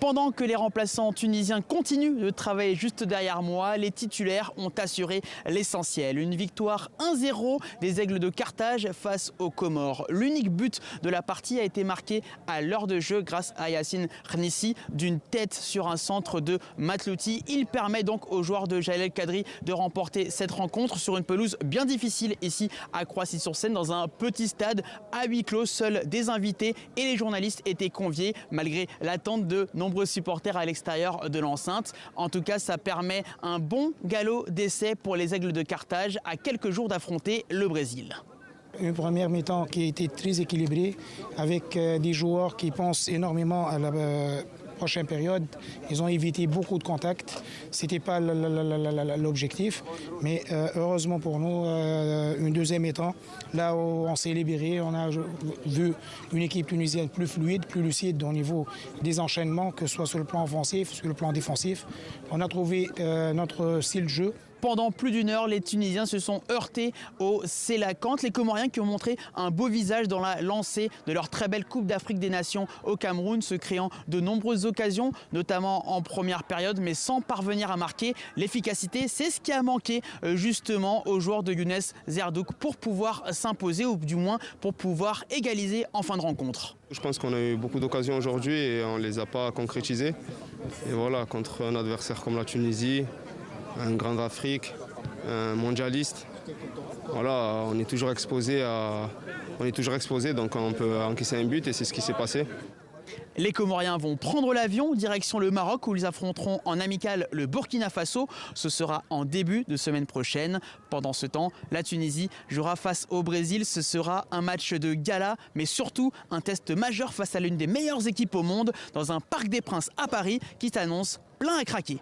Pendant que les remplaçants tunisiens continuent de travailler juste derrière moi, les titulaires ont assuré l'essentiel. Une victoire 1-0 des Aigles de Carthage face aux Comores. L'unique but de la partie a été marqué à l'heure de jeu grâce à Yassine Khenissi d'une tête sur un centre de Matlouti. Il permet donc aux joueurs de Jaël El Kadri de remporter cette rencontre sur une pelouse bien difficile ici à Croissy-sur-Seine dans un petit stade à huis clos. Seuls des invités et les journalistes étaient conviés malgré l'attente de nombreux supporters à l'extérieur de l'enceinte. En tout cas, ça permet un bon galop d'essai pour les Aigles de Carthage à quelques jours d'affronter le Brésil. Une première mi-temps qui a été très équilibrée avec des joueurs qui pensent énormément à la prochaine période. Ils ont évité beaucoup de contacts. Ce n'était pas l'objectif. Mais heureusement pour nous, une deuxième mi-temps, là où on s'est libéré, on a vu une équipe tunisienne plus fluide, plus lucide au niveau des enchaînements, que ce soit sur le plan offensif, sur le plan défensif. On a trouvé notre style de jeu. Pendant plus d'une heure, les Tunisiens se sont heurtés au Sélacanthe. Les Comoriens qui ont montré un beau visage dans la lancée de leur très belle Coupe d'Afrique des Nations au Cameroun, se créant de nombreuses occasions, notamment en première période, mais sans parvenir à marquer. L'efficacité, c'est ce qui a manqué justement aux joueurs de Younes Zerdouk pour pouvoir s'imposer ou du moins pour pouvoir égaliser en fin de rencontre. Je pense qu'on a eu beaucoup d'occasions aujourd'hui et on ne les a pas concrétisées. Et voilà, contre un adversaire comme la Tunisie, un grand d'Afrique, un mondialiste. Voilà, on est toujours exposé, donc on peut encaisser un but et c'est ce qui s'est passé. Les Comoriens vont prendre l'avion direction le Maroc où ils affronteront en amical le Burkina Faso. Ce sera en début de semaine prochaine. Pendant ce temps, la Tunisie jouera face au Brésil. Ce sera un match de gala, mais surtout un test majeur face à l'une des meilleures équipes au monde dans un Parc des Princes à Paris qui s'annonce plein à craquer.